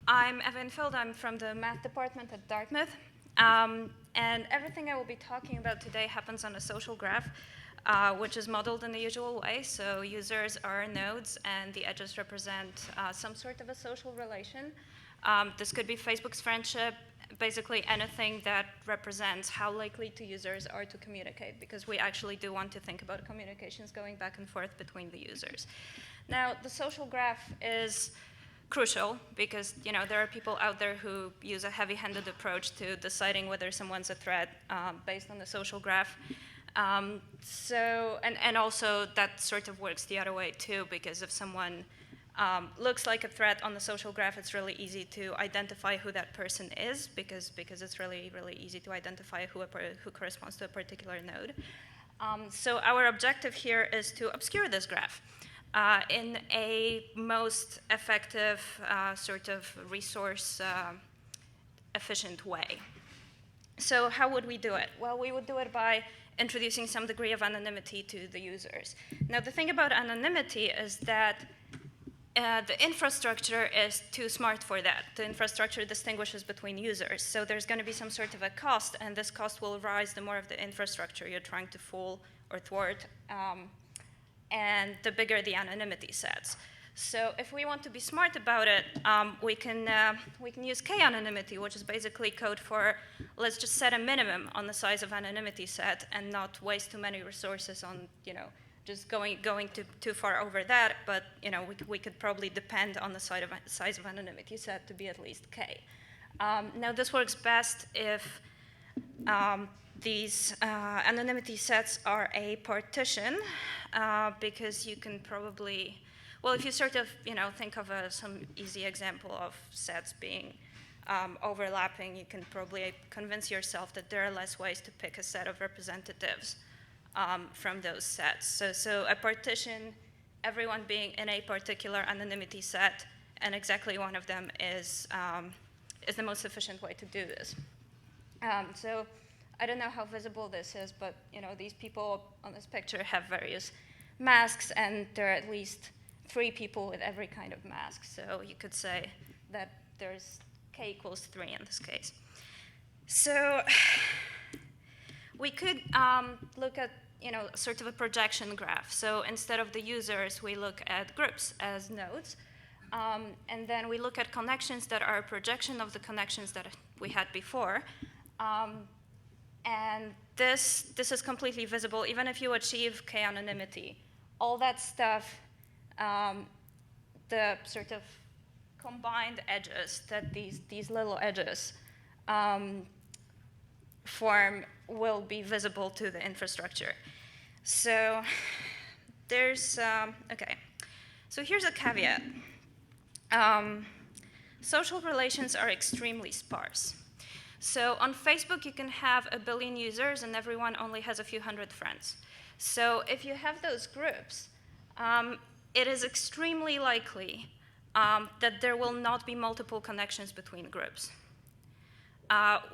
I'm Eva Infeld. I'm from the math department at Dartmouth. And everything I will be talking about today happens on a social graph, which is modeled in the usual way. So users are nodes, and the edges represent some sort of a social relation. This could be Facebook's friendship, basically anything that represents how likely two users are to communicate, because we actually do want to think about communications going back and forth between the users. Now, the social graph is crucial because there are people out there who use a heavy-handed approach to deciding whether someone's a threat based on the social graph. And also that sort of works the other way too, because if someone looks like a threat on the social graph, it's really easy to identify who that person is because it's really, really easy to identify who corresponds to a particular node. So our objective here is to obscure this graph in a most effective sort of resource efficient way. So how would we do it? Well, we would do it by introducing some degree of anonymity to the users. Now, the thing about anonymity is that the infrastructure is too smart for that. The infrastructure distinguishes between users. So there's going to be some sort of a cost, and this cost will rise the more of the infrastructure you're trying to fool or thwart, and the bigger the anonymity sets. So if we want to be smart about it, we can use k-anonymity, which is basically code for let's just set a minimum on the size of anonymity set and not waste too many resources on just going too far over that. But we could probably depend on the size of anonymity set to be at least k. Now this works best if these anonymity sets are a partition, because you can probably, well, if you sort of think of some easy example of sets being overlapping, you can probably convince yourself that there are less ways to pick a set of representatives from those sets. So a partition, everyone being in a particular anonymity set, and exactly one of them is the most efficient way to do this. So I don't know how visible this is, but these people on this picture have various masks, and there are at least 3 people with every kind of mask. So you could say that there's k equals 3 in this case. So we could look at sort of a projection graph. So instead of the users, we look at groups as nodes. And then we look at connections that are a projection of the connections that we had before. And this is completely visible, even if you achieve k-anonymity. All that stuff, the sort of combined edges that these little edges form will be visible to the infrastructure. So there's, okay. So here's a caveat. Social relations are extremely sparse. So on Facebook, you can have 1 billion users, and everyone only has a few hundred friends. So if you have those groups, it is extremely likely that there will not be multiple connections between groups,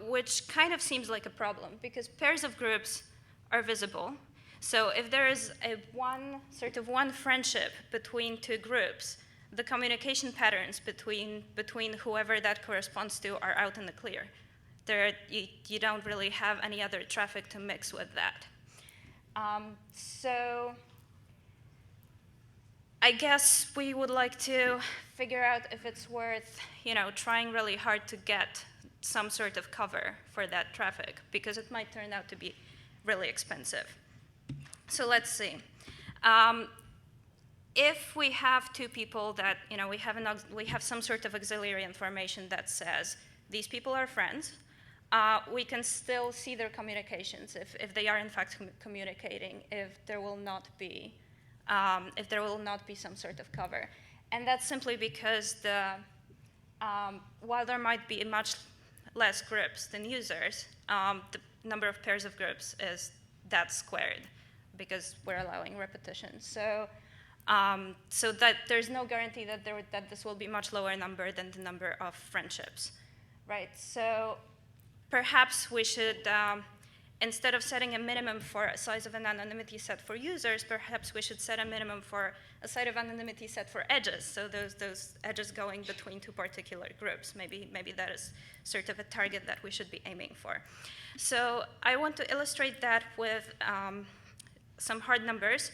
which kind of seems like a problem, because pairs of groups are visible. So if there is one friendship between 2 groups, the communication patterns between whoever that corresponds to are out in the clear. You don't really have any other traffic to mix with that. So I guess we would like to figure out if it's worth trying really hard to get some sort of cover for that traffic, because it might turn out to be really expensive. So let's see. If we have 2 people that we have some sort of auxiliary information that says these people are friends, we can still see their communications if they are in fact communicating, if there will not be some sort of cover. And that's simply because while there might be much less groups than users, the number of pairs of groups is that squared, because we're allowing repetition. So that there's no guarantee that this will be much lower number than the number of friendships, right? So perhaps we should instead of setting a minimum for a size of an anonymity set for users, perhaps we should set a minimum for a size of anonymity set for edges. So those edges going between two particular groups. Maybe that is sort of a target that we should be aiming for. So I want to illustrate that with some hard numbers.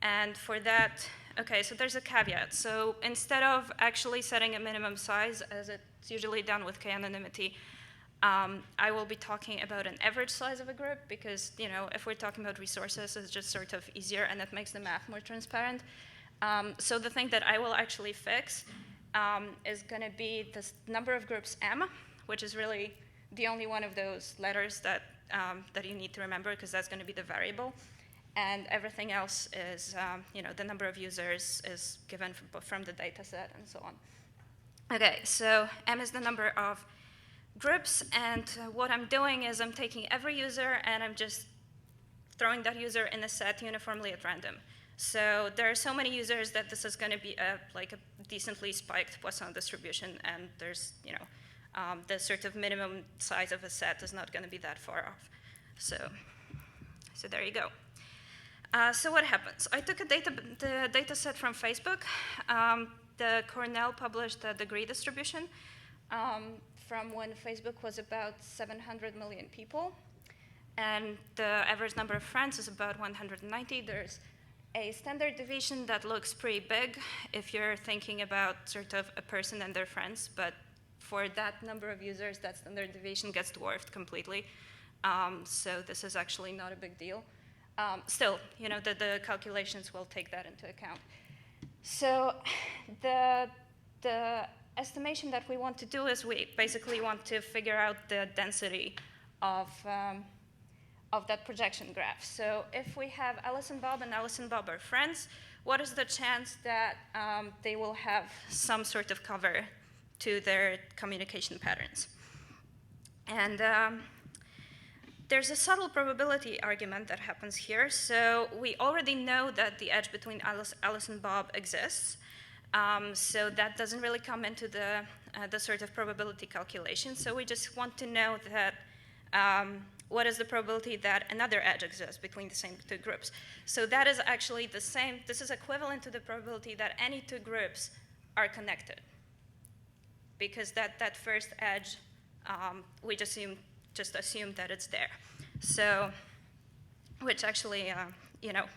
And for that, okay, so there's a caveat. So instead of actually setting a minimum size, as it's usually done with k-anonymity, I will be talking about an average size of a group because, if we're talking about resources, it's just sort of easier and it makes the math more transparent. So the thing that I will actually fix is going to be this number of groups M, which is really the only one of those letters that you need to remember because that's going to be the variable. And everything else is, the number of users is given from the data set and so on. Okay, so M is the number of groups, and what I'm doing is I'm taking every user and I'm just throwing that user in a set uniformly at random. So there are so many users that this is going to be a decently spiked Poisson distribution, and there's, the sort of minimum size of a set is not going to be that far off. So there you go. So what happens? I took the data set from Facebook. The Cornell published a degree distribution from when Facebook was about 700 million people. And the average number of friends is about 190. There's a standard deviation that looks pretty big if you're thinking about sort of a person and their friends. But for that number of users, that standard deviation gets dwarfed completely. So this is actually not a big deal. Still, the calculations will take that into account. So the estimation that we want to do is we basically want to figure out the density of that projection graph. So if we have Alice and Bob are friends, what is the chance that they will have some sort of cover to their communication patterns? And there's a subtle probability argument that happens here. So we already know that the edge between Alice and Bob exists. So that doesn't really come into the sort of probability calculation. So we just want to know that what is the probability that another edge exists between the same two groups. So that is actually the same. This is equivalent to the probability that any two groups are connected. Because that first edge, we just assume that it's there. So, which actually,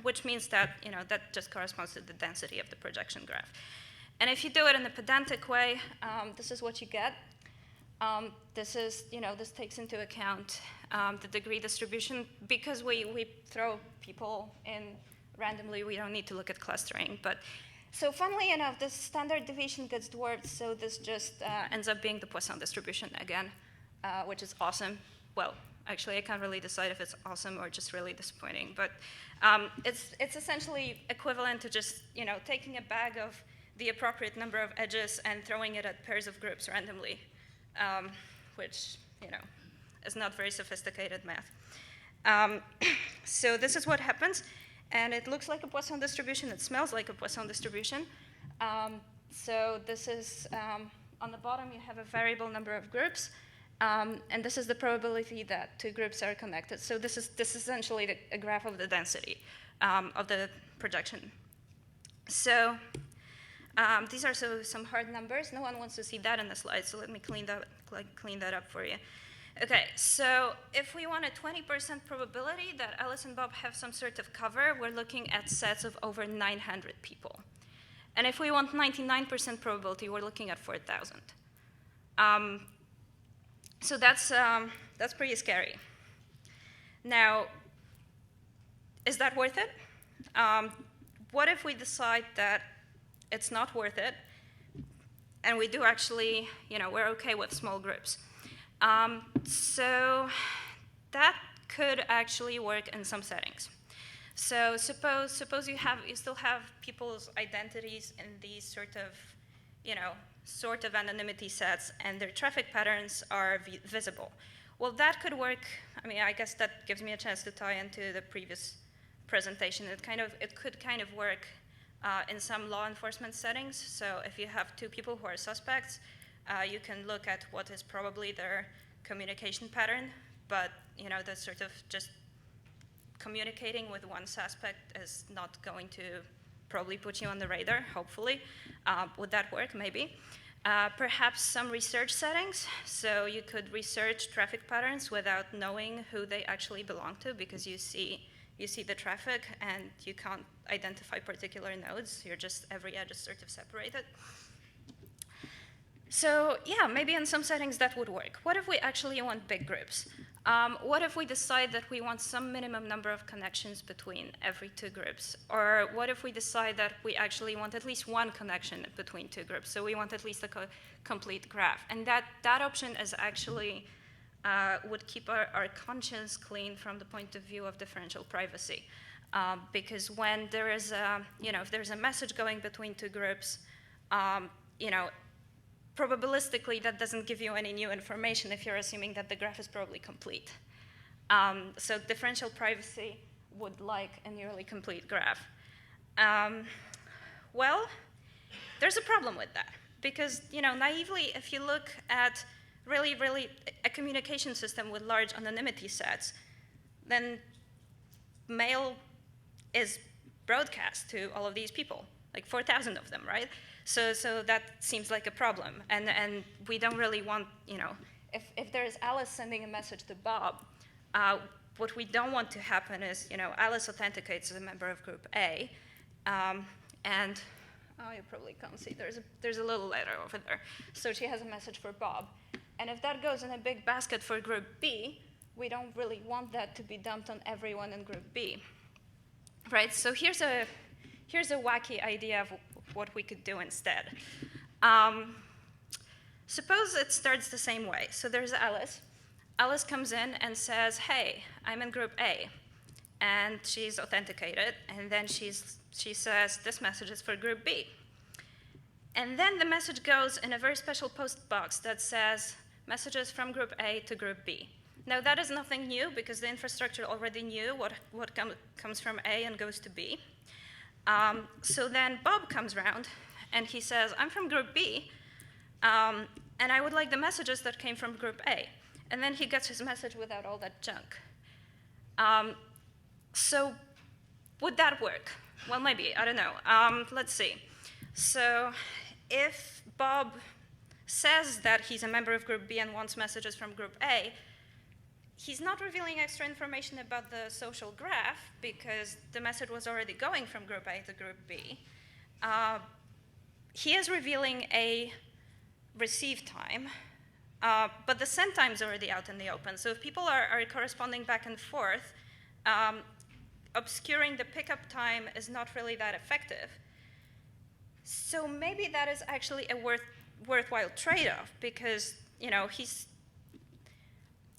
which means that, that just corresponds to the density of the projection graph. And if you do it in a pedantic way, this is what you get. This takes into account the degree distribution. Because we throw people in randomly, we don't need to look at clustering. But so funnily enough, this standard deviation gets dwarfed, so this just ends up being the Poisson distribution again, which is awesome. Well, actually, I can't really decide if it's awesome or just really disappointing. But it's essentially equivalent to just taking a bag of the appropriate number of edges and throwing it at pairs of groups randomly, which is not very sophisticated math. So this is what happens, and it looks like a Poisson distribution. It smells like a Poisson distribution. So this is on the bottom. You have a variable number of groups. And this is the probability that two groups are connected. So this is essentially a graph of the density of the projection. So these are some hard numbers. No one wants to see that in the slide, so let me clean that up for you. Okay, so if we want a 20% probability that Alice and Bob have some sort of cover, we're looking at sets of over 900 people. And if we want 99% probability, we're looking at 4,000. So that's pretty scary. Now, is that worth it? What if we decide that it's not worth it, and we do actually, we're okay with small groups? So that could actually work in some settings. So suppose you still have people's identities in these sort of anonymity sets, and their traffic patterns are visible. Well, that could work. I mean, I guess that gives me a chance to tie into the previous presentation. It could kind of work in some law enforcement settings. So if you have two people who are suspects, you can look at what is probably their communication pattern but the sort of just communicating with one suspect is not going to probably put you on the radar, hopefully. Would that work? Maybe. Perhaps some research settings. So you could research traffic patterns without knowing who they actually belong to, because you see the traffic and you can't identify particular nodes. You're just, every edge is sort of separated. So yeah, maybe in some settings that would work. What if we actually want big groups? What if we decide that we want some minimum number of connections between every two groups? Or what if we decide that we actually want at least one connection between two groups? So we want at least a complete graph. And that if is actually would keep our conscience clean from the point of view of differential privacy. Because when there is if there's a message going between two groups, probabilistically, that doesn't give you any new information if you're assuming that the graph is probably complete. So differential privacy would like a nearly complete graph. Well, there's a problem with that. Because, naively, if you look at really a communication system with large anonymity sets, then mail is broadcast to all of these people, like 4,000 of them, right? So that seems like a problem, and we don't really want, if there's Alice sending a message to Bob, what we don't want to happen is, Alice authenticates as a member of group A, and you probably can't see, there's a little letter over there. So she has a message for Bob, and if that goes in a big basket for group B, we don't really want that to be dumped on everyone in group B, right? So here's a wacky idea of what we could do instead. Suppose it starts the same way. So there's Alice. Alice comes in and says, hey, I'm in group A. And she's authenticated. And then she says, this message is for group B. And then the message goes in a very special post box that says, messages from group A to group B. Now, that is nothing new, because the infrastructure already knew what comes from A and goes to B. So then Bob comes around, and he says, I'm from group B, and I would like the messages that came from group A. And then he gets his message without all that junk. So would that work? Well, maybe. I don't know. Let's see. So if Bob says that he's a member of group B and wants messages from group A, he's not revealing extra information about the social graph, because the message was already going from group A to group B. He is revealing a receive time, but the send time is already out in the open. So if people are corresponding back and forth, obscuring the pickup time is not really that effective. So maybe that is actually a worthwhile trade-off, because he's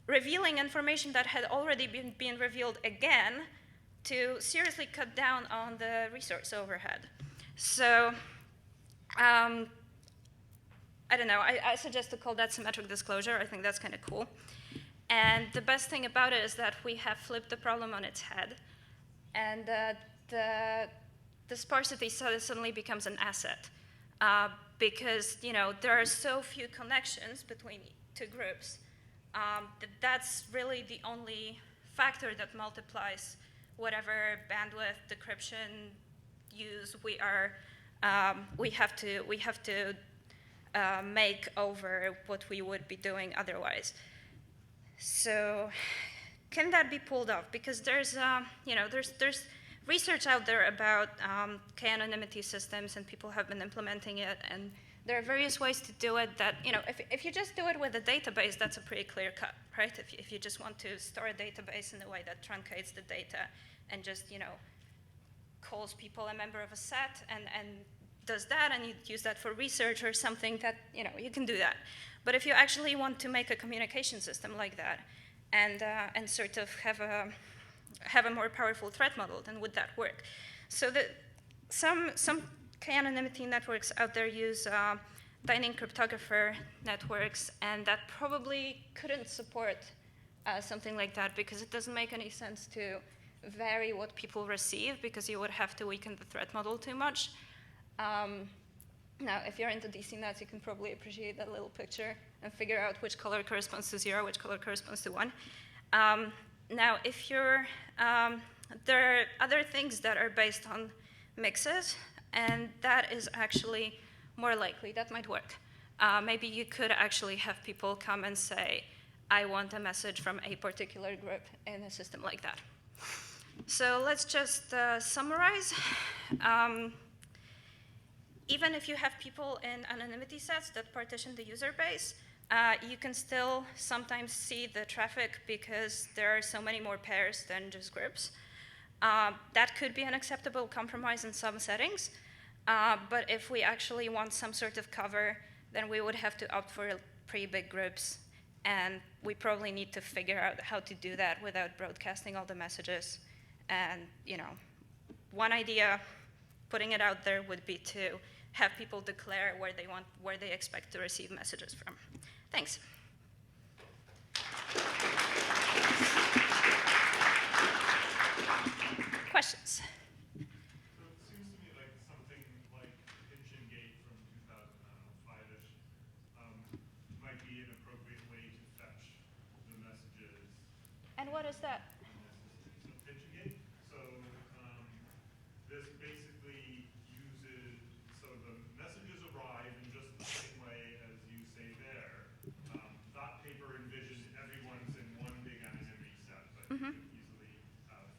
revealing information that had already been revealed again to seriously cut down on the resource overhead. So I don't know, I suggest to call that symmetric disclosure. I think that's kind of cool. And the best thing about it is that we have flipped the problem on its head, and the sparsity suddenly becomes an asset, because there are so few connections between two groups that's really the only factor that multiplies whatever bandwidth, decryption use we have to make over what we would be doing otherwise. So can that be pulled off? Because there's research out there about k-anonymity systems, and people have been implementing it, and there are various ways to do it that, if you just do it with a database, that's a pretty clear cut, right? If you just want to store a database in a way that truncates the data and just, calls people a member of a set and does that, and you use that for research or something, that, you can do that. But if you actually want to make a communication system like that and sort of have a more powerful threat model, then would that work? So some k-anonymity networks out there use dining cryptographer networks, and that probably couldn't support something like that, because it doesn't make any sense to vary what people receive, because you would have to weaken the threat model too much. Now, if you're into DC nuts, you can probably appreciate that little picture and figure out which color corresponds to 0, which color corresponds to 1. Now, if you're, there are other things that are based on mixes, and that is actually more likely. That might work. Maybe you could actually have people come and say, I want a message from a particular group in a system like that. So let's just summarize. Even if you have people in anonymity sets that partition the user base, you can still sometimes see the traffic because there are so many more pairs than just groups. That could be an acceptable compromise in some settings. But if we actually want some sort of cover, then we would have to opt for pretty big groups. And we probably need to figure out how to do that without broadcasting all the messages. And one idea, putting it out there, would be to have people declare where they expect to receive messages from. Thanks. Questions? And what is that? So pitching, so this basically uses, so the messages arrive in just the same way as you say there. That paper envisions everyone's in one big anonymity set, but you could easily have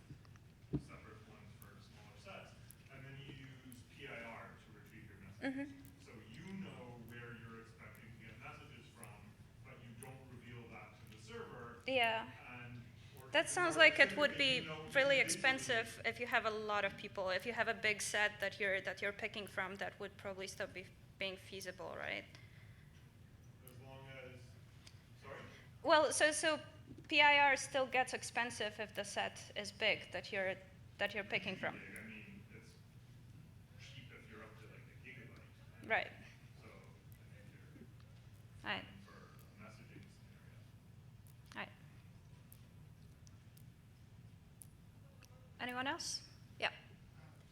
separate ones for smaller sets. And then you use PIR to retrieve your messages. So you know where you're expecting to get messages from, but you don't reveal that to the server. Yeah. That sounds like it would be really expensive if you have a lot of people. If you have a big set that you're picking from, that would probably stop being feasible, right? As long as, sorry? Well, so PIR still gets expensive if the set is big that you're picking from. I mean, it's cheap if you're up to like a gigabyte. Right. So I think you're Right. for a messaging scenario. Right. Anyone else? Yeah.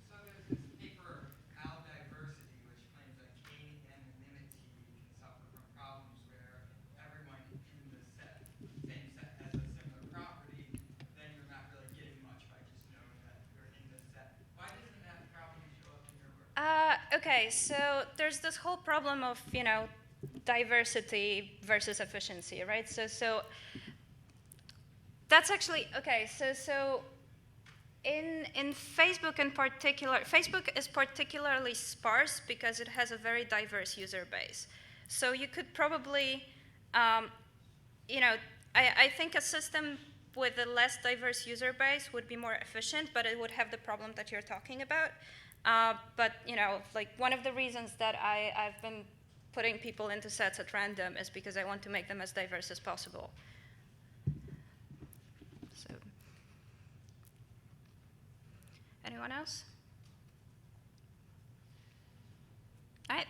So there's this paper, diversity, which claims that k-anonymity can suffer from problems where everyone in the set, same set, has a similar property, then you're not really getting much by just knowing that you're in this set. Why doesn't that problem show up in your work? Okay, so there's this whole problem of, diversity versus efficiency, right? So that's actually, okay, so in Facebook in particular, Facebook is particularly sparse because it has a very diverse user base. So you could probably, I think a system with a less diverse user base would be more efficient, but it would have the problem that you're talking about. But like one of the reasons that I've been putting people into sets at random is because I want to make them as diverse as possible. So, anyone else? All right.